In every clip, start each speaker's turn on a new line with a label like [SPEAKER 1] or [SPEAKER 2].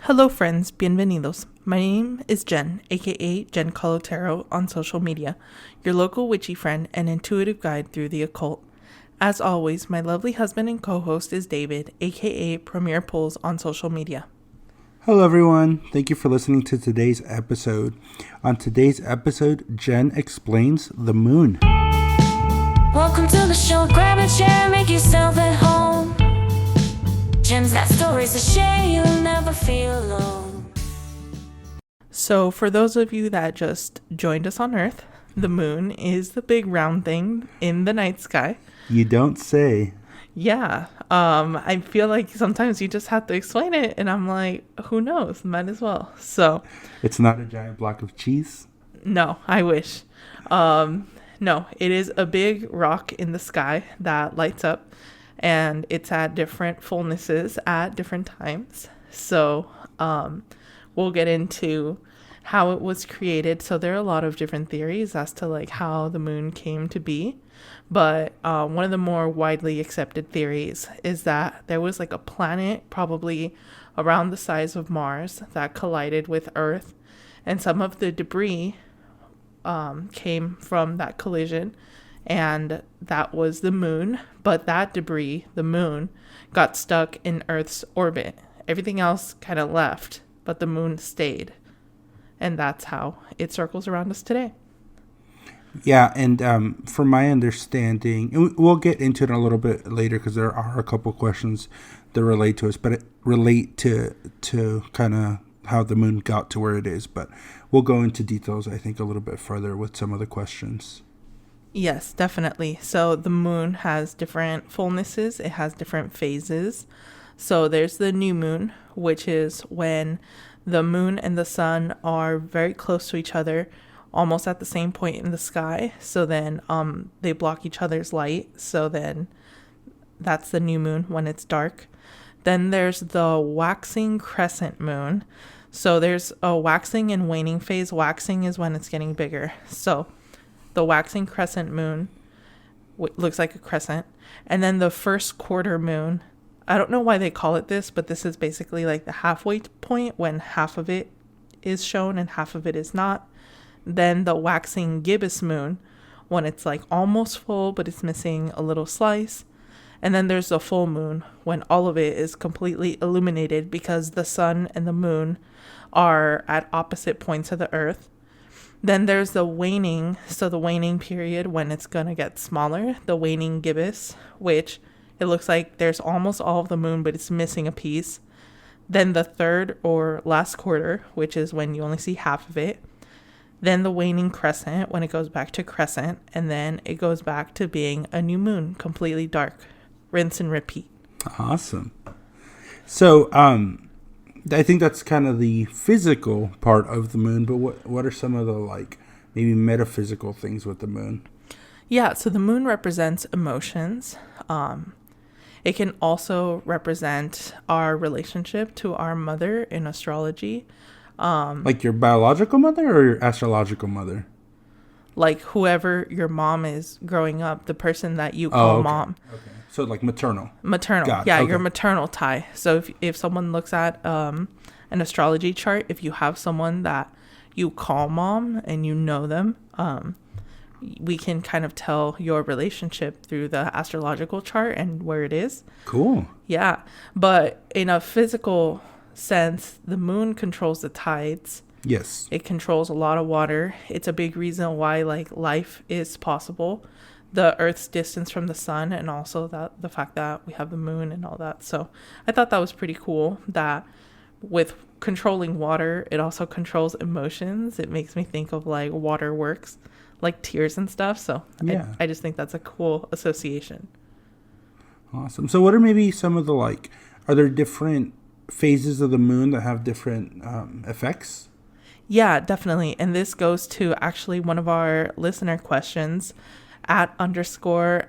[SPEAKER 1] Hello friends, bienvenidos. My name is Jen, aka Jen Colotero on social media, your local witchy friend and intuitive guide through the occult. As always, my lovely husband and co-host is David, aka Premier Pulls on social media.
[SPEAKER 2] Hello everyone, thank you for listening to today's episode. On today's episode, Jen explains the moon.
[SPEAKER 3] Welcome to the show, grab a chair, make yourself at home. Jen's got stories to share, you'll never feel alone.
[SPEAKER 1] So for those of you that just joined us on Earth, the moon is the big round thing in the night sky.
[SPEAKER 2] You don't say.
[SPEAKER 1] Yeah, I feel like sometimes you just have to explain it, and I'm like, who knows? Might as well. So,
[SPEAKER 2] It's not a giant block of cheese?
[SPEAKER 1] no, I wish. No, it is a big rock in the sky that lights up, and it's at different fullnesses at different times. So, we'll get into how it was created. So there are a lot of different theories as to like how the moon came to be. But one of the more widely accepted theories is that there was like a planet probably around the size of Mars that collided with Earth, and some of the debris came from that collision, and that was the moon. But that debris, the moon, got stuck in Earth's orbit. Everything else kind of left, but the moon stayed. And that's how it circles around us today.
[SPEAKER 2] Yeah, and from my understanding, and we'll get into it a little bit later because there are a couple questions that relate to us, but it relate to kind of how the moon got to where it is. But we'll go into details, I think, a little bit further with some of the questions.
[SPEAKER 1] Yes, definitely. So the moon has different fullnesses. It has different phases. So there's the new moon, which is when the moon and the sun are very close to each other, almost at the same point in the sky. So then they block each other's light. So then that's the new moon when it's dark. Then there's the waxing crescent moon. So there's a waxing and waning phase. Waxing is when it's getting bigger. So the waxing crescent moon looks like a crescent. And then the first quarter moon, I don't know why they call it this, but this is basically like the halfway point when half of it is shown and half of it is not. Then the waxing gibbous moon, when it's like almost full, but it's missing a little slice. And then there's the full moon, when all of it is completely illuminated because the sun and the moon are at opposite points of the earth. Then there's the waning, so the waning period when it's going to get smaller, the waning gibbous, which it looks like there's almost all of the moon, but it's missing a piece. Then the third or last quarter, which is when you only see half of it. Then the waning crescent, when it goes back to crescent, and then it goes back to being a new moon, completely dark. Rinse and repeat.
[SPEAKER 2] Awesome. So, I think that's kind of the physical part of the moon, but what are some of the, like, maybe metaphysical things with the moon?
[SPEAKER 1] Yeah, so the moon represents emotions. It can also represent our relationship to our mother in astrology.
[SPEAKER 2] Like your biological mother or your astrological mother?
[SPEAKER 1] Like whoever your mom is growing up, the person that you call mom.
[SPEAKER 2] Okay. So like maternal.
[SPEAKER 1] Maternal.
[SPEAKER 2] God,
[SPEAKER 1] Yeah,
[SPEAKER 2] okay.
[SPEAKER 1] your maternal tie. So if someone looks at an astrology chart, if you have someone that you call mom and you know them, we can kind of tell your relationship through the astrological chart and where it is.
[SPEAKER 2] Cool.
[SPEAKER 1] Yeah. But in a physical sense, the moon controls the tides.
[SPEAKER 2] Yes.
[SPEAKER 1] It controls a lot of water. It's a big reason why like life is possible. The Earth's distance from the sun, and also that the fact that we have the moon and all that. So I thought that was pretty cool that with controlling water, it also controls emotions. It makes me think of like waterworks, like tears and stuff. So
[SPEAKER 2] Yeah.
[SPEAKER 1] I just think that's a cool association.
[SPEAKER 2] Awesome. So what are maybe some of the are there different phases of the moon that have different effects?
[SPEAKER 1] Yeah, definitely. And this goes to actually one of our listener questions at _MOHTAF_,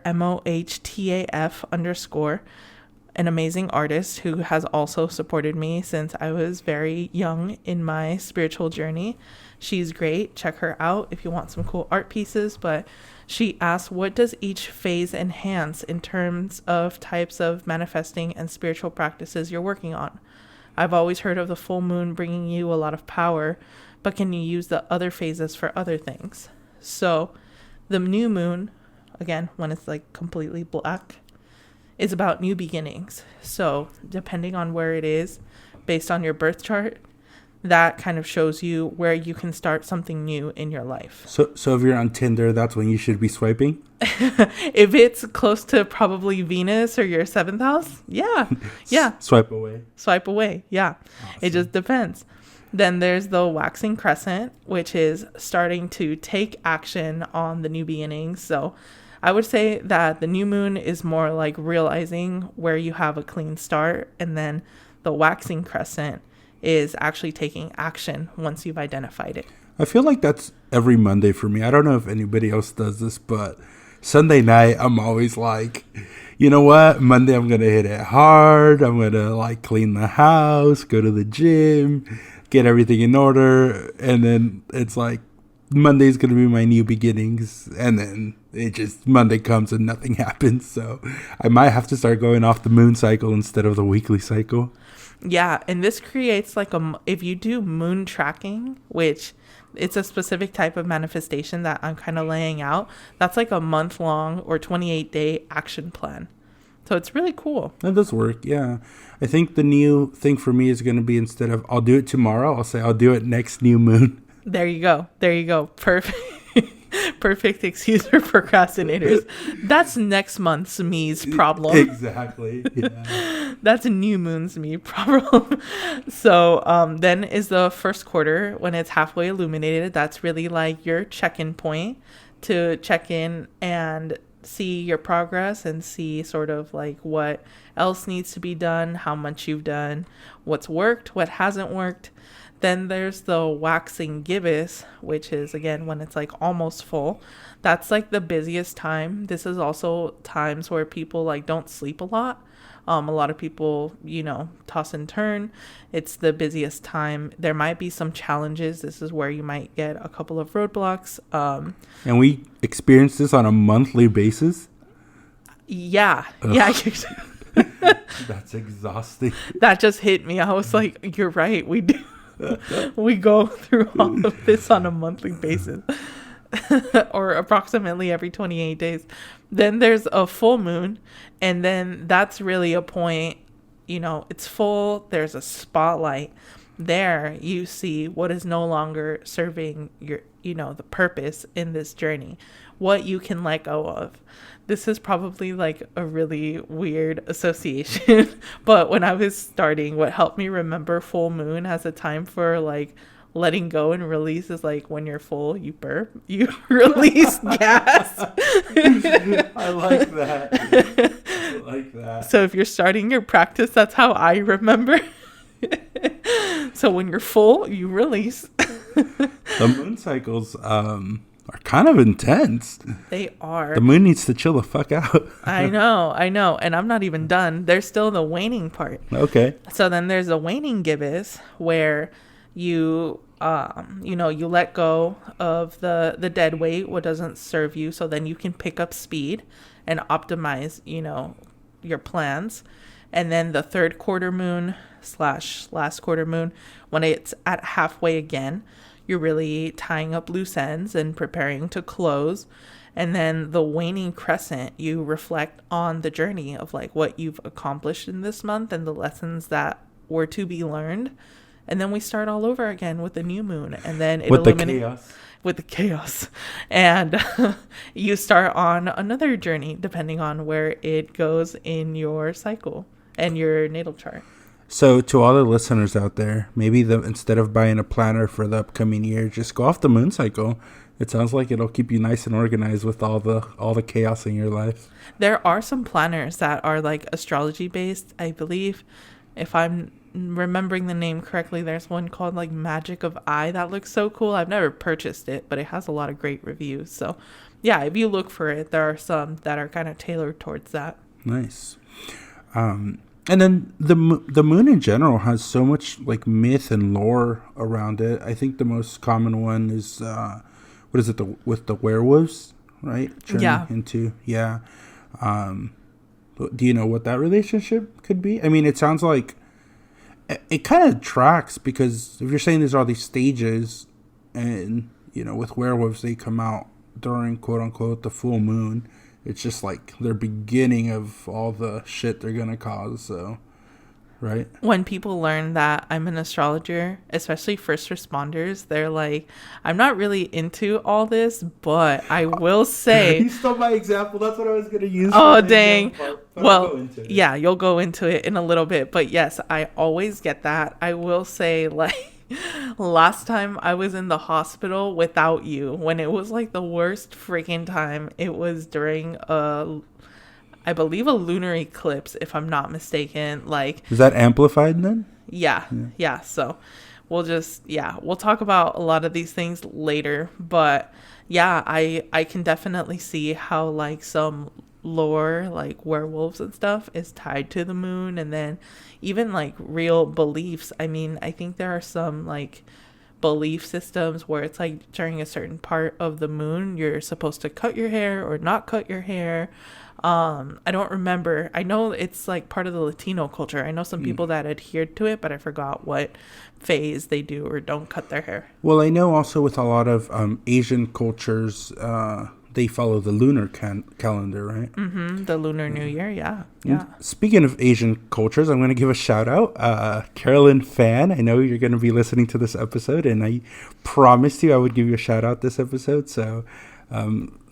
[SPEAKER 1] an amazing artist who has also supported me since I was very young in my spiritual journey. She's great. Check her out if you want some cool art pieces. But she asked, what does each phase enhance in terms of types of manifesting and spiritual practices you're working on? I've always heard of the full moon bringing you a lot of power, but can you use the other phases for other things? So the new moon, again, when it's like completely black, is about new beginnings. So depending on where it is, based on your birth chart, that kind of shows you where you can start something new in your life.
[SPEAKER 2] So if you're on Tinder, that's when you should be swiping?
[SPEAKER 1] If it's close to probably Venus or your 7th house, yeah.
[SPEAKER 2] Swipe away.
[SPEAKER 1] Swipe away, yeah.
[SPEAKER 2] Awesome.
[SPEAKER 1] It just depends. Then there's the waxing crescent, which is starting to take action on the new beginnings. So I would say that the new moon is more like realizing where you have a clean start, and then the waxing crescent is actually taking action once you've identified it.
[SPEAKER 2] I feel like that's every Monday for me. I don't know if anybody else does this, but Sunday night, I'm always like, you know what? Monday, I'm going to hit it hard. I'm going to like clean the house, go to the gym, get everything in order. And then it's like Monday's going to be my new beginnings. And then Monday comes and nothing happens. So I might have to start going off the moon cycle instead of the weekly cycle.
[SPEAKER 1] Yeah, and this creates like if you do moon tracking, which it's a specific type of manifestation that I'm kind of laying out, that's like a month-long or 28-day action plan. So it's really cool.
[SPEAKER 2] That does work, yeah. I think the new thing for me is going to be, instead of I'll do it tomorrow, I'll say I'll do it next new moon.
[SPEAKER 1] There you go. Perfect. Perfect excuse for procrastinators. That's next month's me's problem.
[SPEAKER 2] Exactly. Yeah.
[SPEAKER 1] That's a new moon's me problem. So then is the first quarter, when it's halfway illuminated. That's really like your check-in point to check in and see your progress and see sort of like what else needs to be done, how much you've done, what's worked, what hasn't worked. Then there's the waxing gibbous, which is, again, when it's like almost full. That's like the busiest time. This is also times where people like don't sleep a lot. A lot of people, toss and turn. It's the busiest time. There might be some challenges. This is where you might get a couple of roadblocks.
[SPEAKER 2] And we experience this on a monthly basis?
[SPEAKER 1] Yeah.
[SPEAKER 2] Ugh.
[SPEAKER 1] Yeah.
[SPEAKER 2] That's exhausting.
[SPEAKER 1] That just hit me. I was like, you're right. We do. We go through all of this on a monthly basis. Or approximately every 28 days. Then there's a full moon, and then that's really a point, it's full, there's a spotlight. There you see what is no longer serving your, the purpose in this journey, what you can let go of. This is probably like a really weird association, but when I was starting, what helped me remember full moon as a time for like letting go and release is like when you're full, you burp, you release gas.
[SPEAKER 2] I like that.
[SPEAKER 1] So if you're starting your practice, that's how I remember. So when you're full, you release.
[SPEAKER 2] The moon cycles are kind of intense.
[SPEAKER 1] They are.
[SPEAKER 2] The moon needs to chill the fuck out.
[SPEAKER 1] I know. And I'm not even done. There's still the waning part.
[SPEAKER 2] Okay.
[SPEAKER 1] So then there's a waning gibbous where you you let go of the dead weight, what doesn't serve you, so then you can pick up speed and optimize your plans. And then the third quarter moon / last quarter moon, when it's at halfway again, you're really tying up loose ends and preparing to close. And then the waning crescent, you reflect on the journey of like what you've accomplished in this month and the lessons that were to be learned. And then we start all over again with the new moon, and then it
[SPEAKER 2] with the chaos.
[SPEAKER 1] And you start on another journey depending on where it goes in your cycle and your natal chart.
[SPEAKER 2] So to all the listeners out there, maybe instead of buying a planner for the upcoming year, just go off the moon cycle. It sounds like it'll keep you nice and organized with all the chaos in your life.
[SPEAKER 1] There are some planners that are like astrology based, I believe. If I'm remembering the name correctly, there's one called like Magic of I that looks so cool. I've never purchased it, but it has a lot of great reviews. So yeah, if you look for it, there are some that are kind of tailored towards that.
[SPEAKER 2] Nice. And then the moon in general has so much like myth and lore around it. I think the most common one is what is it, with the werewolves, right? Do you know what that relationship could be? I mean, it sounds like it kind of tracks, because if you're saying there's all these stages, and with werewolves they come out during quote unquote the full moon, it's just like their beginning of all the shit they're gonna cause. So, right?
[SPEAKER 1] When people learn that I'm an astrologer, especially first responders, they're like, I'm not really into all this, but I will say.
[SPEAKER 2] You stole my example. That's what I was gonna use.
[SPEAKER 1] Oh, dang.
[SPEAKER 2] Well,
[SPEAKER 1] yeah, you'll go into it in a little bit. But yes, I always get that. I will say, like, last time I was in the hospital without you, when it was like the worst freaking time, it was during I believe a lunar eclipse, if I'm not mistaken. Like,
[SPEAKER 2] is that amplified then?
[SPEAKER 1] Yeah. So we'll talk about a lot of these things later. But yeah, I can definitely see how like some lore, like werewolves and stuff, is tied to the moon, and then even like real beliefs. I mean, I think there are some like belief systems where it's like during a certain part of the moon you're supposed to cut your hair or not cut your hair. I don't remember. I know it's like part of the Latino culture. I know some people that adhered to it, but I forgot what phase they do or don't cut their hair.
[SPEAKER 2] Well, I know also with a lot of Asian cultures, they follow the lunar calendar, right?
[SPEAKER 1] Mm-hmm. The Lunar New Year, yeah.
[SPEAKER 2] Speaking of Asian cultures, I'm going to give a shout out. Carolyn Fan, I know you're going to be listening to this episode, and I promised you I would give you a shout out this episode. So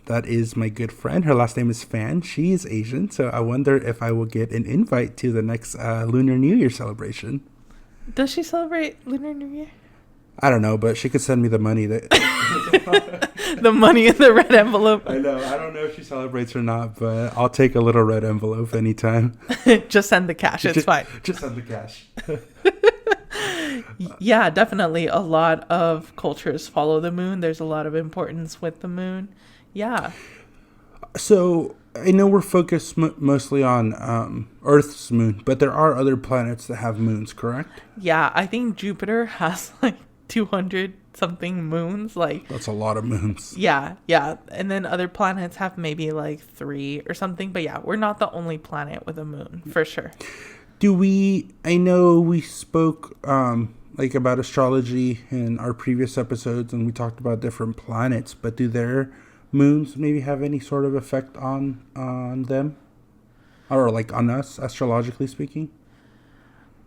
[SPEAKER 2] that is my good friend. Her last name is Fan. She is Asian, so I wonder if I will get an invite to the next Lunar New Year celebration.
[SPEAKER 1] Does she celebrate Lunar New Year?
[SPEAKER 2] I don't know, but she could send me the money.
[SPEAKER 1] The money in the red envelope.
[SPEAKER 2] I know. I don't know if she celebrates or not, but I'll take a little red envelope anytime.
[SPEAKER 1] Just send the cash. It's fine.
[SPEAKER 2] Just send the cash.
[SPEAKER 1] Yeah, definitely. A lot of cultures follow the moon. There's a lot of importance with the moon. Yeah.
[SPEAKER 2] So I know we're focused mostly on Earth's moon, but there are other planets that have moons, correct?
[SPEAKER 1] Yeah, I think Jupiter has like 200 something moons. Like,
[SPEAKER 2] that's a lot of moons.
[SPEAKER 1] Yeah. And then other planets have maybe like 3 or something. But yeah, we're not the only planet with a moon, for sure.
[SPEAKER 2] I know we spoke like about astrology in our previous episodes, and we talked about different planets, but do their moons maybe have any sort of effect on them, or like on us, astrologically speaking?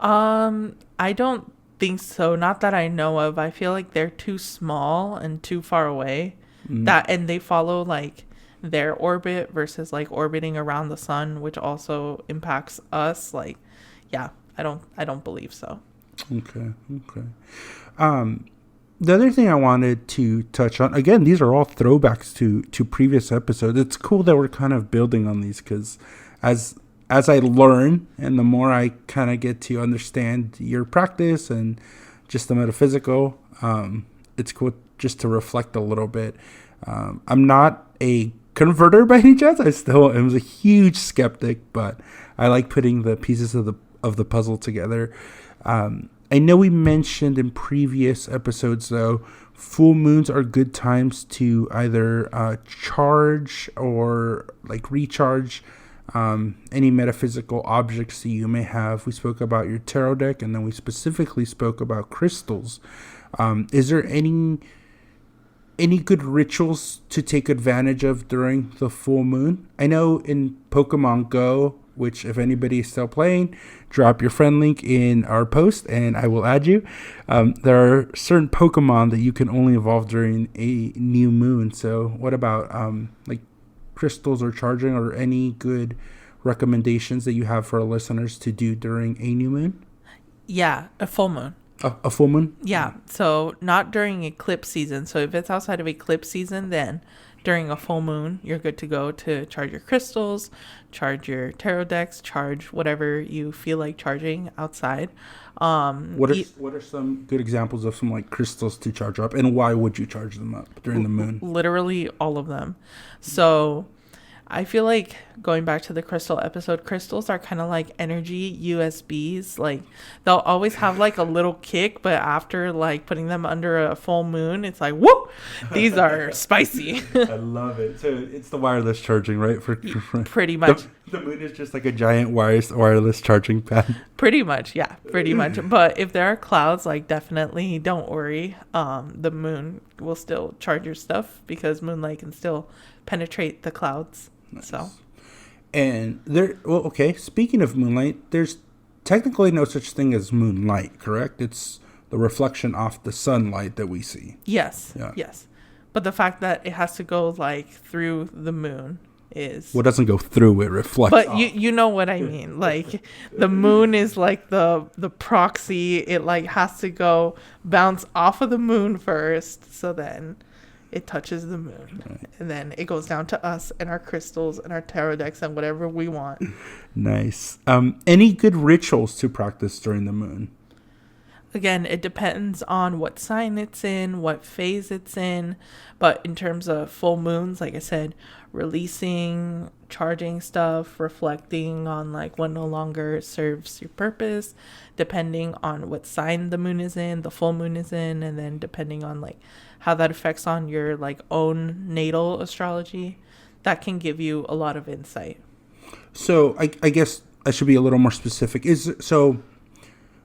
[SPEAKER 1] I don't think so. Not that I know of. I feel like they're too small and too far away. And they follow like their orbit versus like orbiting around the sun, which also impacts us. Like, yeah, I don't believe so.
[SPEAKER 2] Okay. The other thing I wanted to touch on, again, these are all throwbacks to previous episodes. It's cool that we're kind of building on these, because as I learn and the more I kind of get to understand your practice and just the metaphysical, it's cool just to reflect a little bit. I'm not a converter by any chance. I still am a huge skeptic, but I like putting the pieces of the puzzle together. I know we mentioned in previous episodes, though, full moons are good times to either charge or like recharge any metaphysical objects that you may have. We spoke about your tarot deck, and then we specifically spoke about crystals. Is there any good rituals to take advantage of during the full moon? I know in Pokemon Go, which if anybody is still playing, drop your friend link in our post and I will add you. There are certain Pokemon that you can only evolve during a new moon. So what about like crystals or charging, or any good recommendations that you have for our listeners to do during a new moon?
[SPEAKER 1] Yeah, a full moon.
[SPEAKER 2] A full moon?
[SPEAKER 1] Yeah, so not during eclipse season. So if it's outside of eclipse season, then during a full moon, you're good to go to charge your crystals, charge your tarot decks, charge whatever you feel like charging outside.
[SPEAKER 2] What are some good examples of some like crystals to charge up, and why would you charge them up during the moon?
[SPEAKER 1] Literally all of them. So I feel like going back to the crystal episode, crystals are kind of like energy USBs. Like they'll always have like a little kick, but after like putting them under a full moon, it's like, whoop, these are spicy.
[SPEAKER 2] I love it. So it's the wireless charging, right? For
[SPEAKER 1] Pretty much.
[SPEAKER 2] The moon is just like a giant wireless charging pad.
[SPEAKER 1] Pretty much, yeah, pretty much. But if there are clouds, like definitely don't worry. The moon will still charge your stuff because moonlight can still penetrate the clouds.
[SPEAKER 2] Nice.
[SPEAKER 1] So,
[SPEAKER 2] and okay. Speaking of moonlight, there's technically no such thing as moonlight, correct? It's the reflection off the sunlight that we see.
[SPEAKER 1] yes,
[SPEAKER 2] Yeah.
[SPEAKER 1] yes. But the fact that it has to go like through the moon is.
[SPEAKER 2] Well, it doesn't go through; it reflects.
[SPEAKER 1] But
[SPEAKER 2] off.
[SPEAKER 1] you know what I mean. Like the moon is like the proxy. It like has to go bounce off of the moon first, so then it touches the moon,
[SPEAKER 2] Right.
[SPEAKER 1] and then it goes down to us and our crystals and our tarot decks and whatever we want.
[SPEAKER 2] Nice. Any good rituals to practice during the moon?
[SPEAKER 1] Again, it depends on what sign it's in, what phase it's in. But in terms of full moons, like I said, releasing, charging stuff, reflecting on like what no longer serves your purpose, depending on what sign the moon is in, the full moon is in, and then depending on like how that affects on your like own natal astrology, that can give you a lot of insight.
[SPEAKER 2] So I guess I should be a little more specific.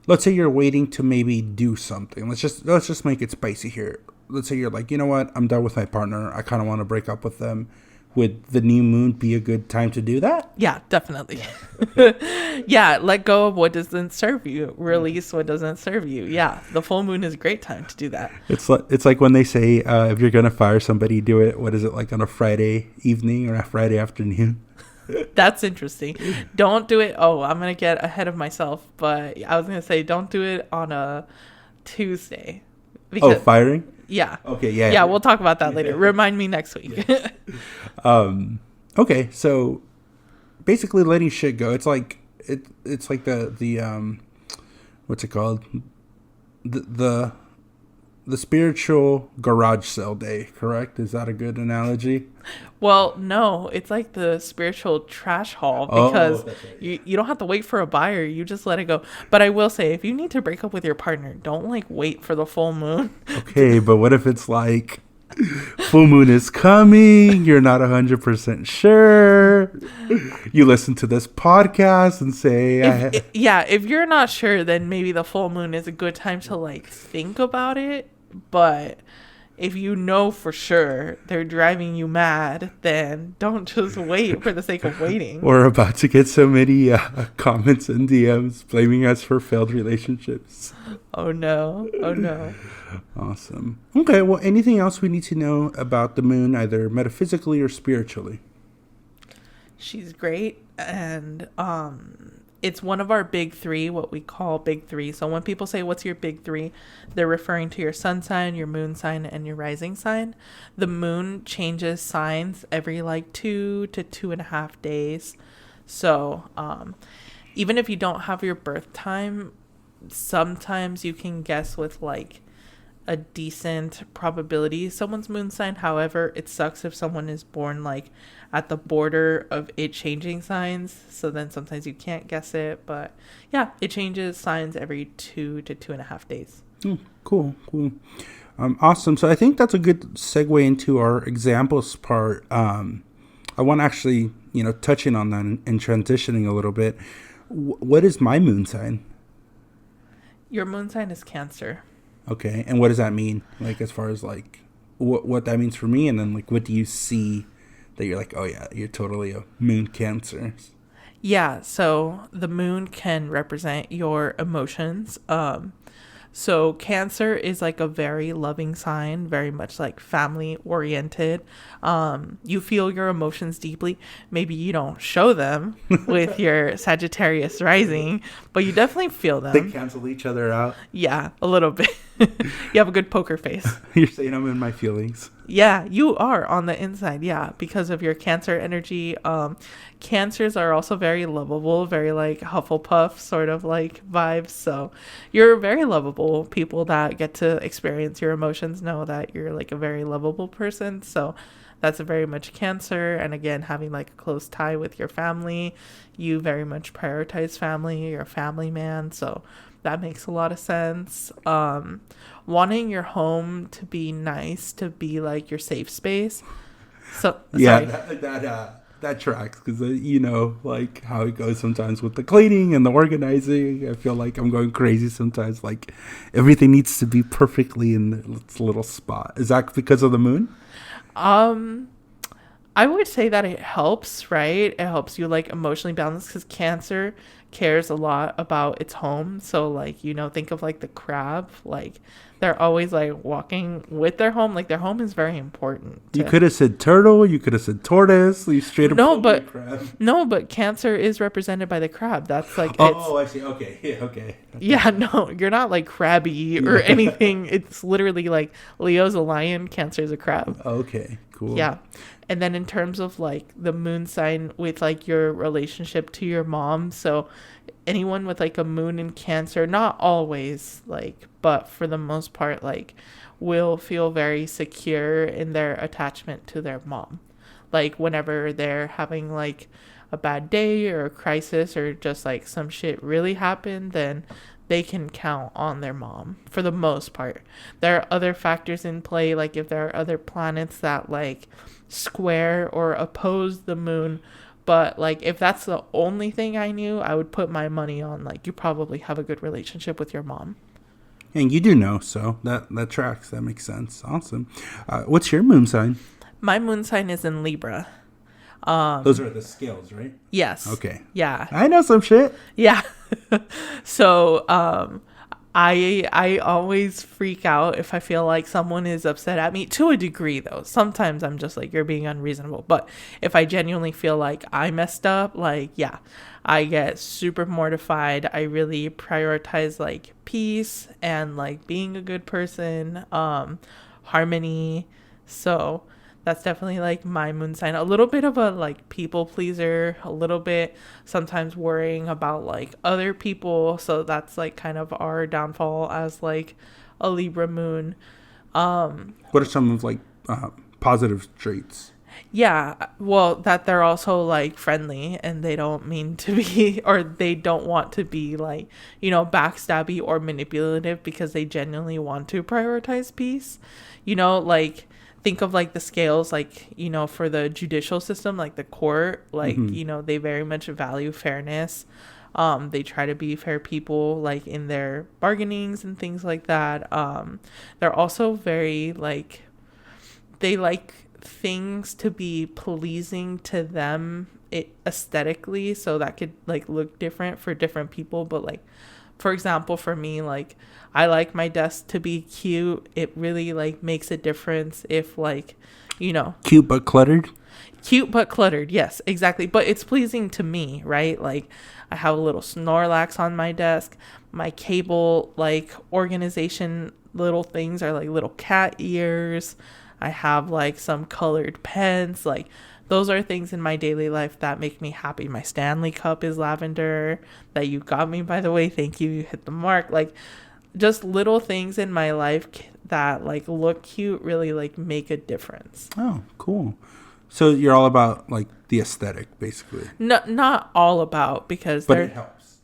[SPEAKER 2] Let's say you're waiting to maybe do something. Let's just make it spicy here. Let's say you're like, you know what? I'm done with my partner. I kind of want to break up with them. Would the new moon be a good time to do that?
[SPEAKER 1] Yeah, definitely. Yeah, let go of what doesn't serve you. Release what doesn't serve you. Yeah, the full moon is a great time to do that.
[SPEAKER 2] It's like when they say if you're gonna fire somebody, do it. What is it, like on a Friday evening or a Friday afternoon?
[SPEAKER 1] That's interesting. Don't do it. Oh, I'm going to get ahead of myself. But I was going to say, don't do it on a Tuesday.
[SPEAKER 2] Oh, firing?
[SPEAKER 1] Yeah.
[SPEAKER 2] Okay, yeah.
[SPEAKER 1] Yeah, we'll talk about that later. Remind me next week.
[SPEAKER 2] Okay, so basically letting shit go. It's like it's like the what's it called? The spiritual garage sale day, correct? Is that a good analogy?
[SPEAKER 1] Well, no, it's like the spiritual trash haul because
[SPEAKER 2] that's right.
[SPEAKER 1] you don't have to wait for a buyer. You just let it go. But I will say, if you need to break up with your partner, don't like wait for the full moon.
[SPEAKER 2] Okay, but what if it's like full moon is coming, you're not 100% sure, you listen to this podcast and say
[SPEAKER 1] If you're not sure, then maybe the full moon is a good time to like think about it. But if you know for sure they're driving you mad, then don't just wait for the sake of waiting.
[SPEAKER 2] We're about to get so many comments and DMs blaming us for failed relationships.
[SPEAKER 1] Oh no.
[SPEAKER 2] Awesome. Okay, well, anything else we need to know about the moon, either metaphysically or spiritually?
[SPEAKER 1] She's great, and it's one of our big three, what we call big three. So when people say, what's your big three? They're referring to your sun sign, your moon sign, and your rising sign. The moon changes signs every like 2 to 2.5 days. So even if you don't have your birth time, sometimes you can guess with like a decent probability someone's moon sign. However, it sucks if someone is born like at the border of it changing signs, so then sometimes you can't guess it. But yeah, it changes signs every 2 to 2.5 days.
[SPEAKER 2] Cool. Awesome. So I think that's a good segue into our examples part. I want to actually, touching on that and transitioning a little bit. What is my moon sign?
[SPEAKER 1] Your moon sign is Cancer.
[SPEAKER 2] Okay, and what does that mean? Like, as far as like what that means for me, and then like what do you see that you're like, oh yeah, you're totally a moon Cancer?
[SPEAKER 1] Yeah, so the moon can represent your emotions. So Cancer is like a very loving sign, very much like family oriented. You feel your emotions deeply. Maybe you don't show them with your Sagittarius rising, but you definitely feel them.
[SPEAKER 2] They cancel each other out.
[SPEAKER 1] Yeah, a little bit. You have a good poker face.
[SPEAKER 2] You're saying I'm in my feelings.
[SPEAKER 1] Yeah, you are on the inside. Yeah, because of your Cancer energy. Cancers are also very lovable, very like Hufflepuff sort of like vibes. So you're very lovable. People that get to experience your emotions know that you're like a very lovable person. So That's a very much Cancer. And again, having like a close tie with your family, you very much prioritize family. You're a family man, so that makes a lot of sense. Wanting your home to be nice, to be like your safe space. So
[SPEAKER 2] Yeah,
[SPEAKER 1] sorry.
[SPEAKER 2] that tracks because you know like how it goes sometimes with the cleaning and the organizing. I feel like I'm going crazy sometimes. Like everything needs to be perfectly in its little spot. Is that because of the moon?
[SPEAKER 1] I would say that it helps, right? It helps you like emotionally balance because Cancer cares a lot about its home. So like, you know, think of like the crab, like they're always like walking with their home. Like their home is very important.
[SPEAKER 2] You could have said turtle. You could have said tortoise. You straight up
[SPEAKER 1] No,
[SPEAKER 2] told me
[SPEAKER 1] but
[SPEAKER 2] crab.
[SPEAKER 1] no, but Cancer is represented by the crab. That's like
[SPEAKER 2] Oh, I see. Okay. Yeah, okay.
[SPEAKER 1] yeah, no, you're not like crabby or anything. It's literally like Leo's a lion, Cancer's a crab.
[SPEAKER 2] Okay. Cool.
[SPEAKER 1] Yeah. And then in terms of like the moon sign with like your relationship to your mom, so anyone with like a moon in Cancer, not always like, but for the most part, like will feel very secure in their attachment to their mom. Like whenever they're having like a bad day or a crisis or just like some shit really happened, then they can count on their mom for the most part. There are other factors in play, like if there are other planets that like square or oppose the moon, but like if that's the only thing I knew, I would put my money on like you probably have a good relationship with your mom.
[SPEAKER 2] And you do know, so that tracks. That makes sense. Awesome. What's your moon sign?
[SPEAKER 1] My moon sign is in Libra.
[SPEAKER 2] Those are the scales, right?
[SPEAKER 1] Yes.
[SPEAKER 2] Okay.
[SPEAKER 1] Yeah.
[SPEAKER 2] I know some shit.
[SPEAKER 1] Yeah. So, I always freak out if I feel like someone is upset at me, to a degree though. Sometimes I'm just like, you're being unreasonable. But if I genuinely feel like I messed up, like, yeah, I get super mortified. I really prioritize like peace and like being a good person, harmony. So that's definitely like my moon sign. A little bit of a like people pleaser, a little bit sometimes worrying about like other people. So that's like kind of our downfall as like a Libra moon.
[SPEAKER 2] What are some of like positive traits?
[SPEAKER 1] Yeah, well, that they're also like friendly and they don't mean to be, or they don't want to be like, you know, backstabby or manipulative because they genuinely want to prioritize peace. You know, like think of like the scales, like, you know, for the judicial system, like the court, like, you know, they very much value fairness. They try to be fair people like in their bargainings and things like that. They're also very like, they like things to be pleasing to them aesthetically, so that could like look different for different people. But like, for example, for me, like I like my desk to be cute. It really like makes a difference if like, you know,
[SPEAKER 2] Cute but cluttered.
[SPEAKER 1] cute but cluttered. Yes, exactly. But it's pleasing to me, right? Like I have a little Snorlax on my desk. My cable like organization little things are like little cat ears. I have like some colored pens. Like those are things in my daily life that make me happy. My Stanley cup is lavender that you got me, by the way. Thank you. You hit the mark. Like just little things in my life that like look cute really like make a difference.
[SPEAKER 2] Oh, cool. So you're all about like the aesthetic, basically.
[SPEAKER 1] No, not all about, because
[SPEAKER 2] But
[SPEAKER 1] they're
[SPEAKER 2] it helps.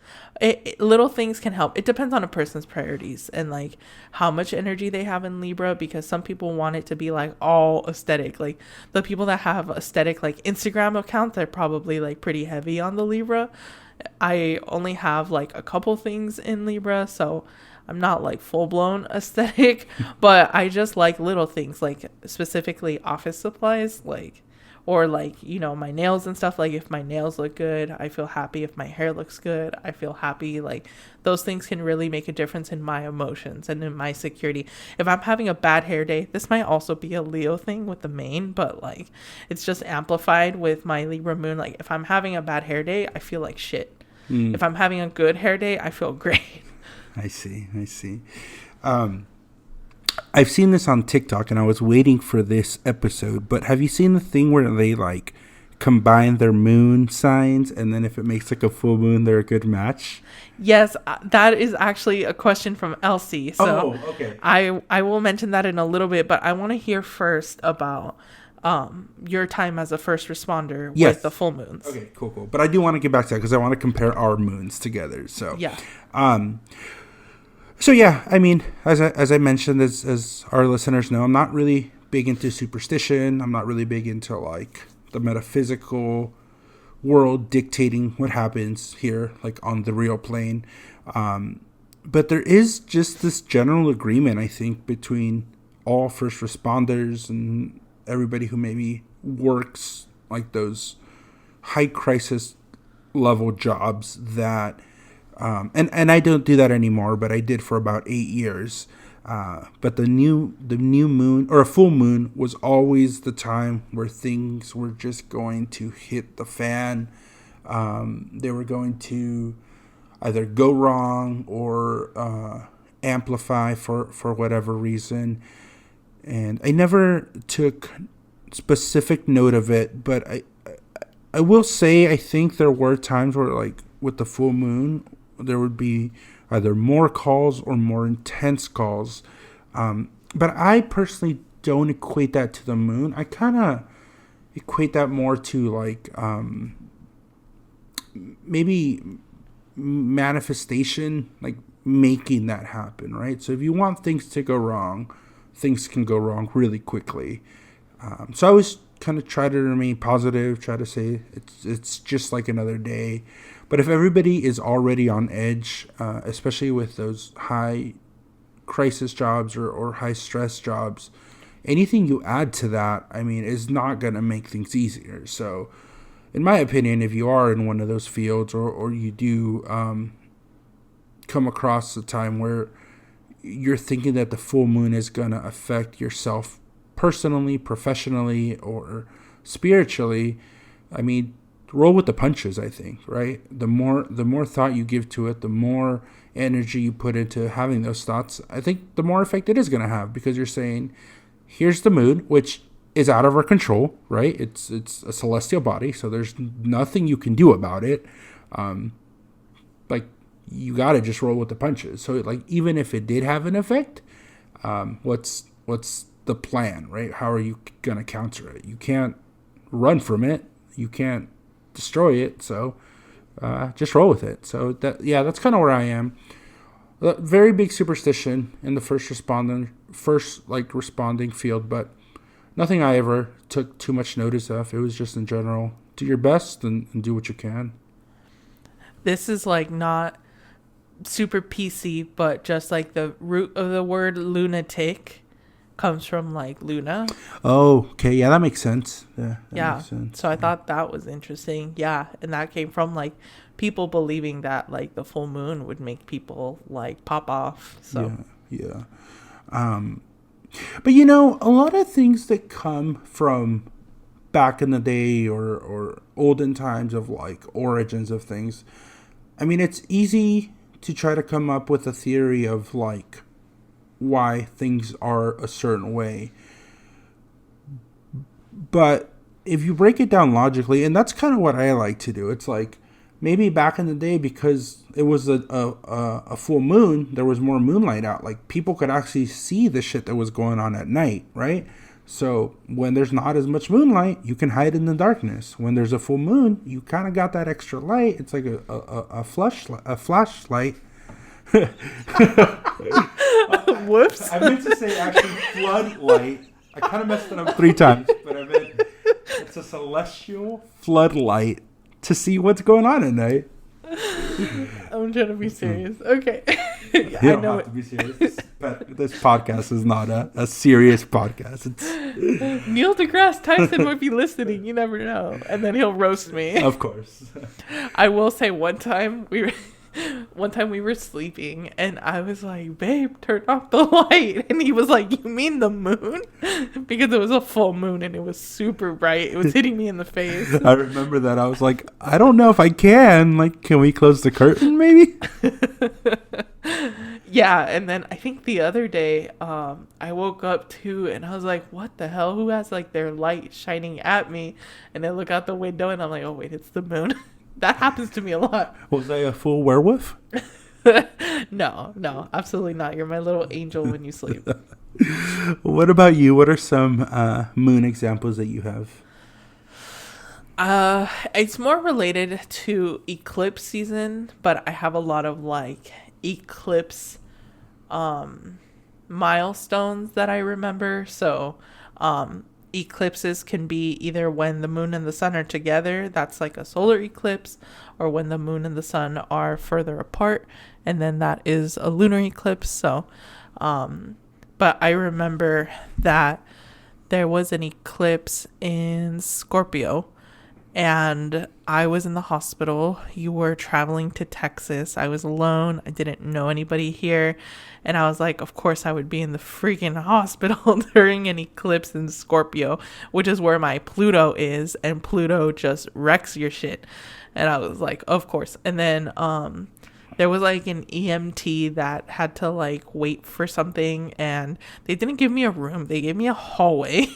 [SPEAKER 1] Little things can help. It depends on a person's priorities and like how much energy they have in Libra, because some people want it to be like all aesthetic. Like the people that have aesthetic like Instagram accounts, they're probably like pretty heavy on the Libra. I only have like a couple things in Libra, so I'm not like full blown aesthetic, but I just like little things, like specifically office supplies, like, or like, you know, my nails and stuff. Like if my nails look good, I feel happy. If my hair looks good, I feel happy. Like those things can really make a difference in my emotions and in my security. If I'm having a bad hair day, this might also be a Leo thing with the mane, but like it's just amplified with my Libra moon. Like if I'm having a bad hair day, I feel like shit. If I'm having a good hair day, I feel great.
[SPEAKER 2] I see. I've seen this on TikTok, and I was waiting for this episode. But have you seen the thing where they like combine their moon signs, and then if it makes like a full moon, they're a good match?
[SPEAKER 1] Yes, that is actually a question from Elsie. So
[SPEAKER 2] okay.
[SPEAKER 1] I will mention that in a little bit, but I want to hear first about your time as a first responder
[SPEAKER 2] Yes.
[SPEAKER 1] with the full moons.
[SPEAKER 2] Okay, cool. But I do want to get back to that because I want to compare our moons together. So
[SPEAKER 1] Yeah.
[SPEAKER 2] So yeah, I mean, as I mentioned, as our listeners know, I'm not really big into superstition. I'm not really big into like the metaphysical world dictating what happens here, like on the real plane. But there is just this general agreement, I think, between all first responders and everybody who maybe works like those high crisis level jobs that and I don't do that anymore, but I did for about 8 years. But the new moon or a full moon was always the time where things were just going to hit the fan. They were going to either go wrong or amplify for whatever reason. And I never took specific note of it, but I will say I think there were times where, like with the full moon, there would be either more calls or more intense calls. But I personally don't equate that to the moon. I kind of equate that more to like maybe manifestation, like making that happen, right? So if you want things to go wrong, things can go wrong really quickly. So I always kind of try to remain positive, try to say it's just like another day. But if everybody is already on edge, especially with those high crisis jobs or high stress jobs, anything you add to that, I mean, is not going to make things easier. So in my opinion, if you are in one of those fields or you do come across a time where you're thinking that the full moon is going to affect yourself personally, professionally, or spiritually, I mean, roll with the punches, I think, right? The more thought you give to it, the more energy you put into having those thoughts, I think the more effect it is going to have, because you're saying, here's the moon, which is out of our control, right? It's a celestial body, so there's nothing you can do about it. Like, you got to just roll with the punches. So, like, even if it did have an effect, what's the plan, right? How are you going to counter it? You can't run from it. You can't destroy it. So just roll with it. So that's kind of where I am. Very big superstition in the first responding field, but nothing I ever took too much notice of. It was just in general, do your best and do what you can.
[SPEAKER 1] This is like not super PC, but just like the root of the word lunatic comes from like Luna.
[SPEAKER 2] Oh, okay. Yeah, that makes sense.
[SPEAKER 1] Yeah.
[SPEAKER 2] Makes sense.
[SPEAKER 1] So I thought that was interesting. Yeah. And that came from like people believing that like the full moon would make people like pop off. So
[SPEAKER 2] yeah. But you know, a lot of things that come from back in the day or olden times of like origins of things, I mean, it's easy to try to come up with a theory of like why things are a certain way. But if you break it down logically, and that's kind of what I like to do, it's like maybe back in the day, because it was a full moon, there was more moonlight out. Like people could actually see the shit that was going on at night, right? So when there's not as much moonlight, you can hide in the darkness. When there's a full moon, you kind of got that extra light. It's like a flashlight.
[SPEAKER 1] Whoops.
[SPEAKER 2] I meant to say actually floodlight. I kind of messed it up 3 times, but I meant it's a celestial floodlight to see what's going on at night.
[SPEAKER 1] I'm trying to be serious. Okay.
[SPEAKER 2] You don't have to be serious, but this podcast is not a serious podcast. It's
[SPEAKER 1] Neil deGrasse Tyson might be listening. You never know. And then he'll roast me.
[SPEAKER 2] Of course.
[SPEAKER 1] I will say one time we were sleeping and I was like, babe, turn off the light. And he was like, you mean the moon? Because it was a full moon and it was super bright. It was hitting me in the face.
[SPEAKER 2] I remember that. I was like, I don't know if I can. Like, can we close the curtain maybe?
[SPEAKER 1] Yeah. And then I think the other day, I woke up too and I was like, what the hell? Who has like their light shining at me? And I look out the window and I'm like, oh wait, it's the moon. That happens to me a lot.
[SPEAKER 2] Was I a full werewolf?
[SPEAKER 1] No, absolutely not. You're my little angel when you sleep.
[SPEAKER 2] What about you? What are some moon examples that you have?
[SPEAKER 1] It's more related to eclipse season, but I have a lot of like eclipse milestones that I remember. So, eclipses can be either when the moon and the sun are together, that's like a solar eclipse, or when the moon and the sun are further apart, and then that is a lunar eclipse. So, but I remember that there was an eclipse in Scorpio, and I was in the hospital. You were traveling to Texas. I was alone. I didn't know anybody here. And I was like, of course I would be in the freaking hospital during an eclipse in Scorpio, which is where my Pluto is. And Pluto just wrecks your shit. And I was like, of course. And then there was like an EMT that had to like wait for something. And they didn't give me a room. They gave me a hallway.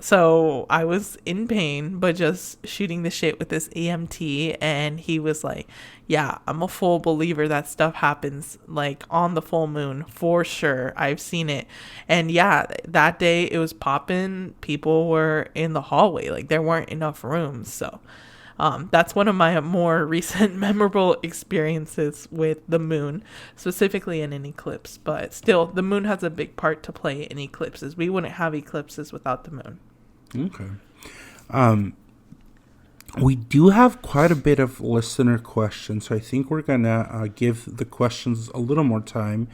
[SPEAKER 1] So I was in pain, but just shooting the shit with this EMT. And he was like, yeah, I'm a full believer that stuff happens like on the full moon for sure. I've seen it. And yeah, that day it was popping. People were in the hallway. Like there weren't enough rooms. So that's one of my more recent memorable experiences with the moon, specifically in an eclipse. But still, the moon has a big part to play in eclipses. We wouldn't have eclipses without the moon.
[SPEAKER 2] Okay. We do have quite a bit of listener questions, so I think we're gonna give the questions a little more time.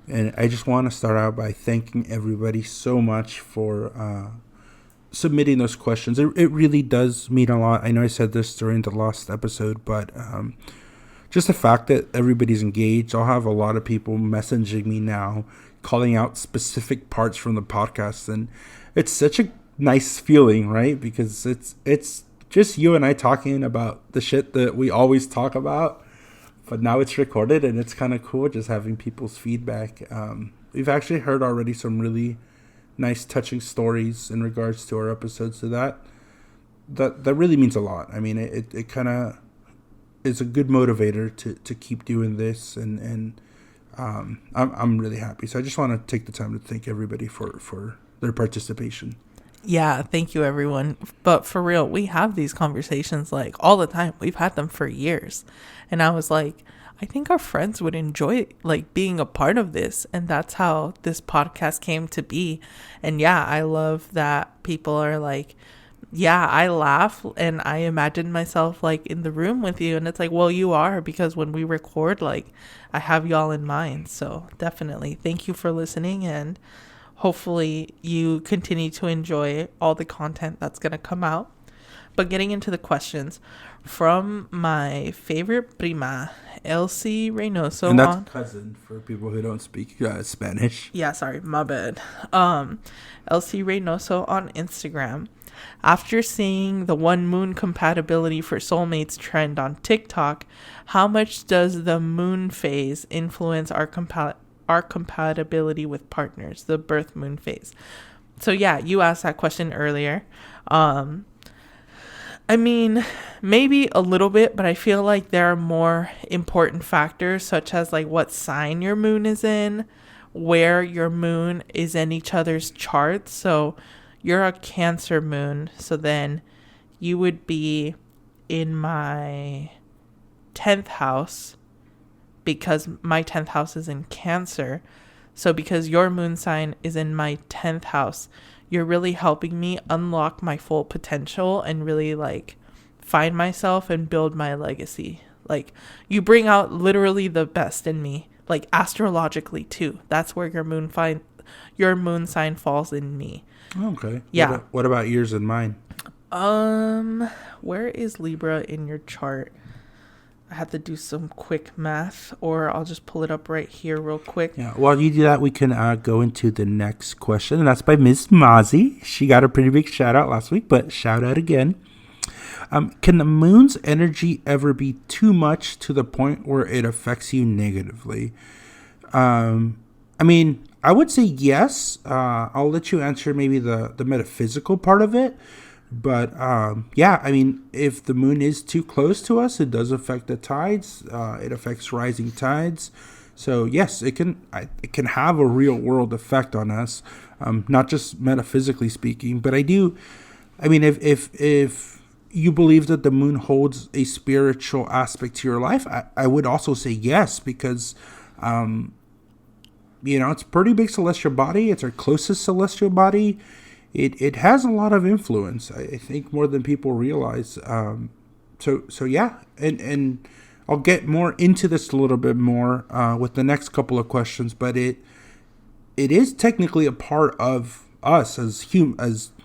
[SPEAKER 2] And I just want to start out by thanking everybody so much for submitting those questions. It really does mean a lot. I know I said this during the last episode, but just the fact that everybody's engaged. I'll have a lot of people messaging me now, calling out specific parts from the podcast, and it's such a nice feeling, right? Because it's just you and I talking about the shit that we always talk about, but now it's recorded, and it's kind of cool just having people's feedback. We've actually heard already some really nice, touching stories in regards to our episodes, so that really means a lot. I mean, it kind of is a good motivator to keep doing this, and I'm really happy. So I just want to take the time to thank everybody for their participation.
[SPEAKER 1] Yeah, thank you, everyone. But for real, we have these conversations like all the time. We've had them for years. And I was like, I think our friends would enjoy like being a part of this. And that's how this podcast came to be. And yeah, I love that people are like, yeah, I laugh and I imagine myself like in the room with you. And it's like, well, you are, because when we record, like I have y'all in mind. So definitely thank you for listening, and hopefully you continue to enjoy all the content that's going to come out. But getting into the questions from my favorite prima, Elsie Reynoso.
[SPEAKER 2] And that's cousin for people who don't speak Spanish.
[SPEAKER 1] Yeah, sorry, my bad. Elsie Reynoso on Instagram. After seeing the one moon compatibility for soulmates trend on TikTok, how much does the moon phase influence our compatibility with partners, the birth moon phase? So yeah, you asked that question earlier. I mean, maybe a little bit, but I feel like there are more important factors, such as like what sign your moon is in, where your moon is in each other's charts. So you're a Cancer moon, so then you would be in my 10th house, because my 10th house is in Cancer. So because your moon sign is in my 10th house, you're really helping me unlock my full potential and really like find myself and build my legacy. Like you bring out literally the best in me, like astrologically too. That's where your moon sign falls in me.
[SPEAKER 2] Okay.
[SPEAKER 1] Yeah.
[SPEAKER 2] What about yours and mine?
[SPEAKER 1] Where is Libra in your chart? I have to do some quick math, or I'll just pull it up right here real quick.
[SPEAKER 2] Yeah, while you do that, we can go into the next question, and that's by Ms. Mozzie. She got a pretty big shout out last week, but shout out again. Can the moon's energy ever be too much to the point where it affects you negatively? I mean, I would say yes. I'll let you answer maybe the metaphysical part of it. But yeah, I mean, if the moon is too close to us, it does affect the tides. It affects rising tides. So yes, it can have a real world effect on us, not just metaphysically speaking. But I mean, if you believe that the moon holds a spiritual aspect to your life, I would also say yes, because it's a pretty big celestial body. It's our closest celestial body. It has a lot of influence, I think, more than people realize. So yeah, and I'll get more into this a little bit more with the next couple of questions, but it is technically a part of us as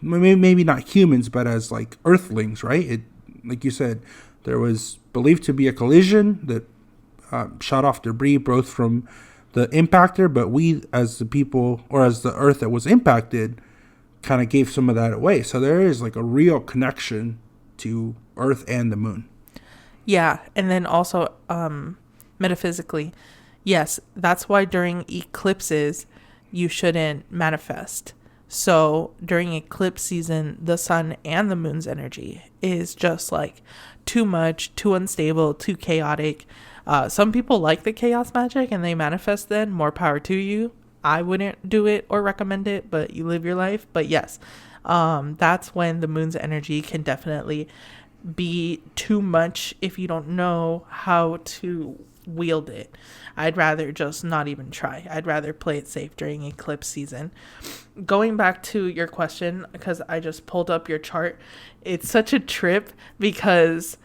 [SPEAKER 2] maybe not humans, but as like Earthlings, right? It, like you said, there was believed to be a collision that shot off debris both from the impactor, but we as the people, or as the Earth that was impacted, kind of gave some of that away. So there is like a real connection to Earth and the moon.
[SPEAKER 1] Yeah, and then also metaphysically, yes, that's why during eclipses you shouldn't manifest. So during eclipse season, the sun and the moon's energy is just like too much, too unstable, too chaotic. Some people like the chaos magic and they manifest then. More power to you. I wouldn't do it or recommend it, but you live your life. But yes, that's when the moon's energy can definitely be too much if you don't know how to wield it. I'd rather just not even try. I'd rather play it safe during eclipse season. Going back to your question, because I just pulled up your chart, it's such a trip because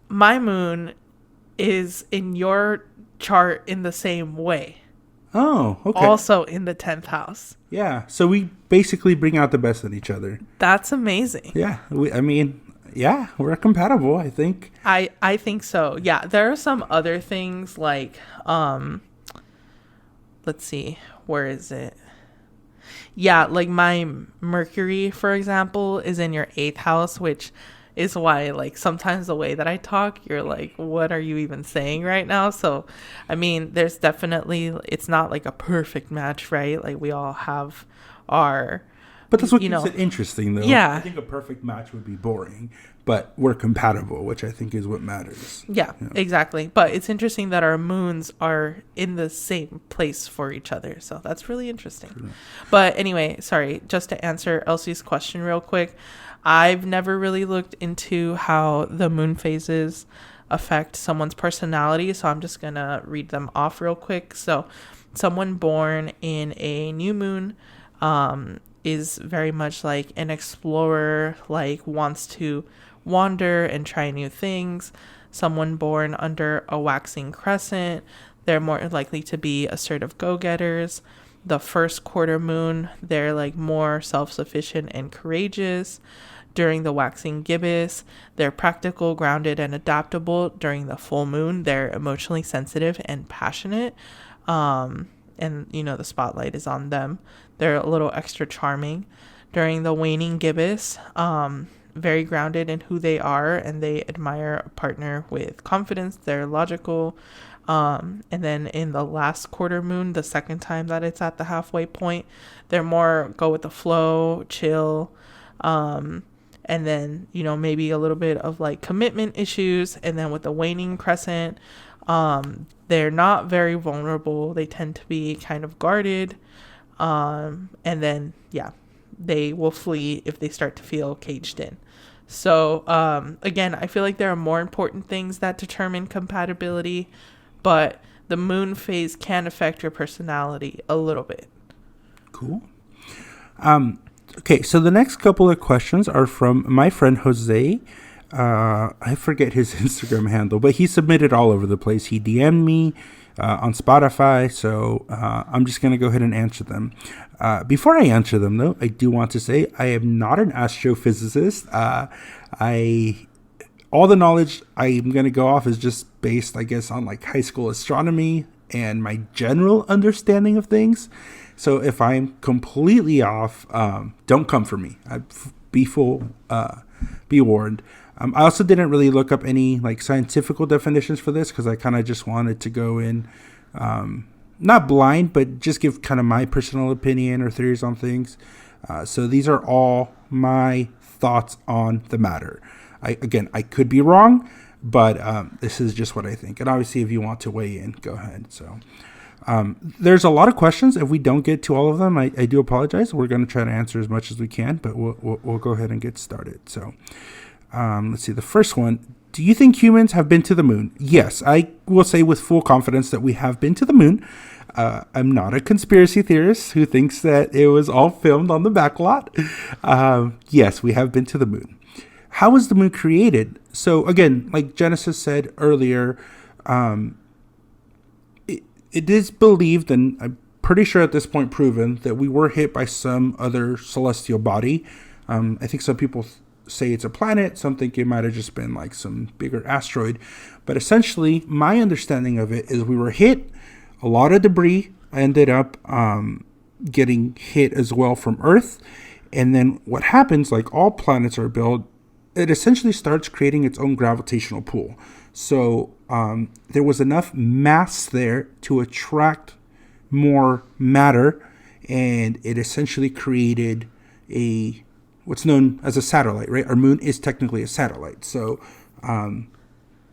[SPEAKER 1] my moon is in your chart in the same way.
[SPEAKER 2] Oh, okay.
[SPEAKER 1] Also in the 10th house.
[SPEAKER 2] Yeah, so we basically bring out the best in each other.
[SPEAKER 1] That's amazing.
[SPEAKER 2] Yeah, yeah, we're compatible, I think.
[SPEAKER 1] I think so. Yeah, there are some other things like, let's see, where is it? Yeah, like my Mercury, for example, is in your 8th house, which is why, like, sometimes the way that I talk, you're like, what are you even saying right now? So, I mean, there's definitely, it's not like a perfect match, right? Like, we all have our...
[SPEAKER 2] But that's what keeps it interesting, though.
[SPEAKER 1] Yeah.
[SPEAKER 2] I think a perfect match would be boring, but we're compatible, which I think is what matters.
[SPEAKER 1] Yeah, exactly. But it's interesting that our moons are in the same place for each other. So that's really interesting. True. But anyway, sorry, just to answer Elsie's question real quick. I've never really looked into how the moon phases affect someone's personality. So I'm just going to read them off real quick. So someone born in a new moon, is very much like an explorer, like wants to wander and try new things. Someone born under a waxing crescent, they're more likely to be assertive go-getters. The first quarter moon, they're like more self-sufficient and courageous. During the waxing gibbous, they're practical, grounded, and adaptable. During the full moon, they're emotionally sensitive and passionate. And the spotlight is on them. They're a little extra charming. During the waning gibbous, very grounded in who they are, and they admire a partner with confidence. They're logical. And then in the last quarter moon, the second time that it's at the halfway point, they're more go with the flow, chill. And then, maybe a little bit of like commitment issues. And then with the waning crescent, they're not very vulnerable. They tend to be kind of guarded. And then, they will flee if they start to feel caged in. So, again, I feel like there are more important things that determine compatibility, but the moon phase can affect your personality a little bit.
[SPEAKER 2] Cool. Okay, so the next couple of questions are from my friend Jose. I forget his Instagram handle, but he submitted all over the place. He DM'd me on Spotify, so I'm just going to go ahead and answer them. Before I answer them, though, I do want to say I am not an astrophysicist. All the knowledge I'm going to go off is just based, I guess, on like high school astronomy and my general understanding of things. So if I'm completely off, don't come for me. Be warned. I also didn't really look up any like scientific definitions for this because I kind of just wanted to go in, not blind, but just give kind of my personal opinion or theories on things. So these are all my thoughts on the matter. I could be wrong, but this is just what I think. And obviously, if you want to weigh in, go ahead. So there's a lot of questions. If we don't get to all of them, I do apologize. We're going to try to answer as much as we can, but we'll go ahead and get started. So let's see. The first one. Do you think humans have been to the moon? Yes, I will say with full confidence that we have been to the moon. I'm not a conspiracy theorist who thinks that it was all filmed on the backlot. Yes, we have been to the moon. How was the moon created? So again, like Genesis said earlier, it is believed, and I'm pretty sure at this point proven, that we were hit by some other celestial body. I think some people say it's a planet. Some think it might have just been like some bigger asteroid. But essentially, my understanding of it is we were hit. A lot of debris ended up getting hit as well from Earth. And then what happens, like all planets are built, it essentially starts creating its own gravitational pull. So there was enough mass there to attract more matter. And it essentially created what's known as a satellite, right? Our moon is technically a satellite. So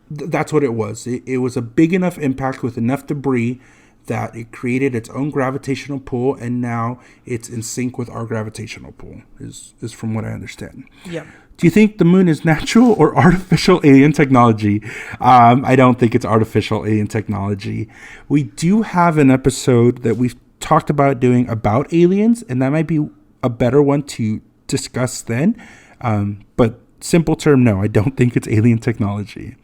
[SPEAKER 2] that's what it was. It was a big enough impact with enough debris that it created its own gravitational pull, and now it's in sync with our gravitational pull, is from what I understand.
[SPEAKER 1] Yeah.
[SPEAKER 2] Do you think the moon is natural or artificial alien technology? I don't think it's artificial alien technology. We do have an episode that we've talked about doing about aliens, and that might be a better one to discuss then, but simple term, no, I don't think it's alien technology.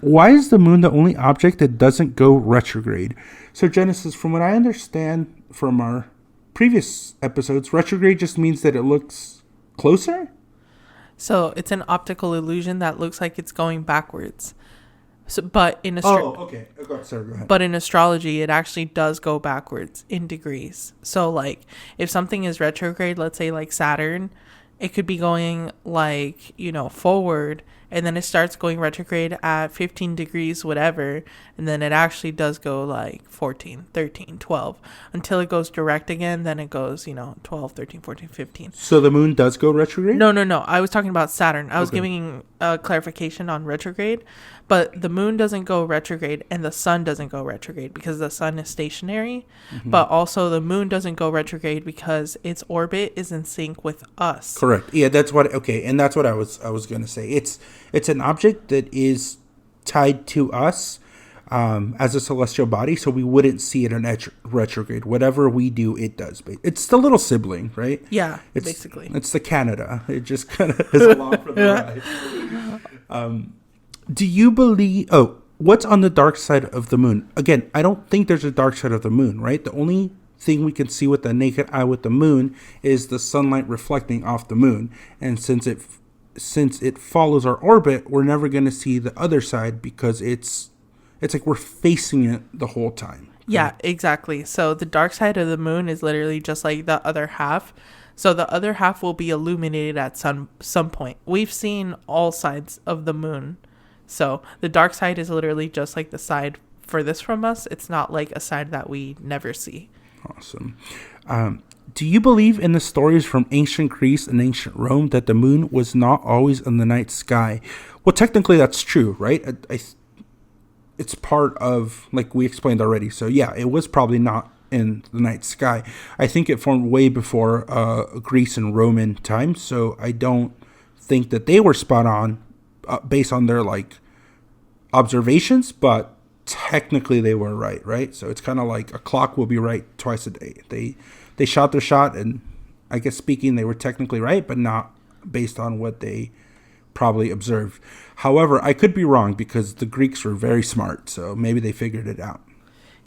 [SPEAKER 2] Why is the moon the only object that doesn't go retrograde? So Genesis, from what I understand from our previous episodes, retrograde just means that it looks closer.
[SPEAKER 1] So it's an optical illusion that looks like it's going backwards. So, but in
[SPEAKER 2] okay. Sorry, go ahead.
[SPEAKER 1] But in astrology, it actually does go backwards in degrees. So, like, if something is retrograde, let's say like Saturn, it could be going like, forward, and then it starts going retrograde at 15 degrees, whatever, and then it actually does go like 14, 13, 12, until it goes direct again. Then it goes, 12, 13, 14, 15.
[SPEAKER 2] So the moon does go retrograde?
[SPEAKER 1] No. I was talking about Saturn. I was giving a clarification on retrograde, but the moon doesn't go retrograde and the sun doesn't go retrograde because the sun is stationary. Mm-hmm. But also the moon doesn't go retrograde because its orbit is in sync with us.
[SPEAKER 2] Correct. Yeah, that's what. Okay, and that's what I was going to say. It's an object that is tied to us as a celestial body, so we wouldn't see it in retrograde. Whatever we do, it does. It's the little sibling, right?
[SPEAKER 1] Yeah, basically.
[SPEAKER 2] It's the Canada. It just kind of is along for the ride. Do you believe... Oh, what's on the dark side of the moon? Again, I don't think there's a dark side of the moon, right? The only thing we can see with the naked eye with the moon is the sunlight reflecting off the moon. And since it follows our orbit, we're never going to see the other side because it's like we're facing it the whole time.
[SPEAKER 1] Yeah, exactly. So the dark side of the moon is literally just like the other half. So the other half will be illuminated at some point. We've seen all sides of the moon. So the dark side is literally just like the side furthest from us. It's not like a side that we never see.
[SPEAKER 2] Awesome. Do you believe in the stories from ancient Greece and ancient Rome that the moon was not always in the night sky? Well, technically that's true, right? It's part of, like we explained already. So yeah, it was probably not in the night sky. I think it formed way before Greece and Roman times. So I don't think that they were spot on based on their observations, but technically they were right? So it's kind of like a clock will be right twice a day. They shot their shot, and I guess speaking, they were technically right, but not based on what they probably observed. However, I could be wrong because the Greeks were very smart, so maybe they figured it out.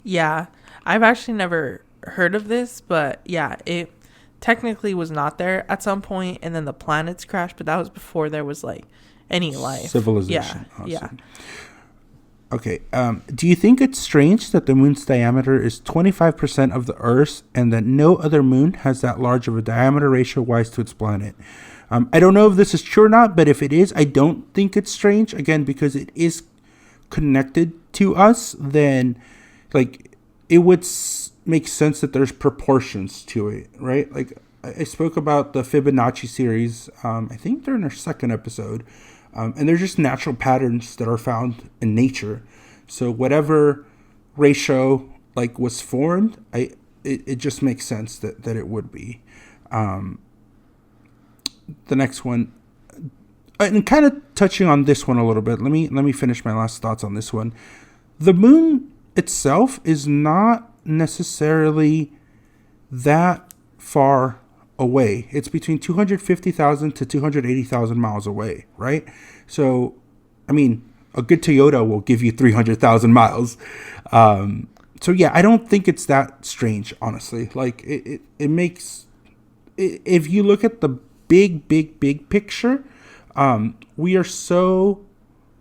[SPEAKER 1] Yeah, I've actually never heard of this, but yeah, it technically was not there at some point, and then the planets crashed, but that was before there was any life.
[SPEAKER 2] Civilization.
[SPEAKER 1] Yeah, yeah.
[SPEAKER 2] Okay, do you think it's strange that the moon's diameter is 25% of the Earth's and that no other moon has that large of a diameter ratio-wise to its planet? I don't know if this is true or not, but if it is, I don't think it's strange. Again, because it is connected to us, then it would make sense that there's proportions to it, right? I spoke about the Fibonacci series, I think during our second episode, And they're just natural patterns that are found in nature. So whatever ratio like was formed, it just makes sense that it would be. The next one, and kind of touching on this one a little bit. Let me finish my last thoughts on this one. The moon itself is not necessarily that far away. It's between 250,000 to 280,000 miles away, right? So, I mean, a good Toyota will give you 300,000 miles. So yeah, I don't think it's that strange, honestly. Like it makes, if you look at the big picture, we are so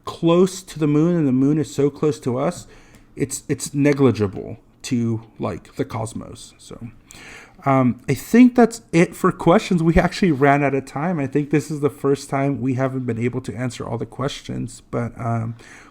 [SPEAKER 2] close to the moon and the moon is so close to us. It's negligible to like the cosmos. So I think that's it for questions. We actually ran out of time. I think this is the first time we haven't been able to answer all the questions, but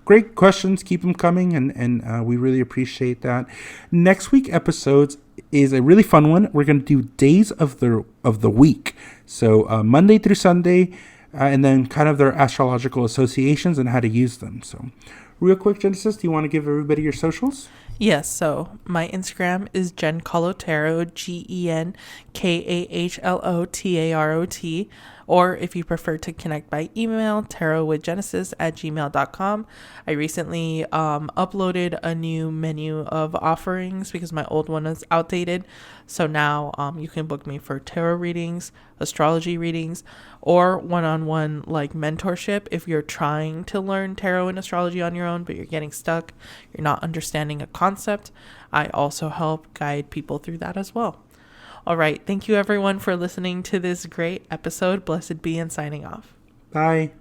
[SPEAKER 2] great questions. Keep them coming, and we really appreciate that. Next week episodes is a really fun one. We're going to do days of the week. So Monday through Sunday, and then kind of their astrological associations and how to use them. So real quick, Genesis, do you want to give everybody your socials?
[SPEAKER 1] Yes, so my Instagram is Giancarlo Tarot, GenKahlotarot, or if you prefer to connect by email, tarotwithgenesis@gmail.com. I recently uploaded a new menu of offerings because my old one is outdated. So now you can book me for tarot readings, astrology readings, or one-on-one like mentorship if you're trying to learn tarot and astrology on your own, but you're getting stuck, you're not understanding a concept. I also help guide people through that as well. All right. Thank you, everyone, for listening to this great episode. Blessed be, and signing off.
[SPEAKER 2] Bye.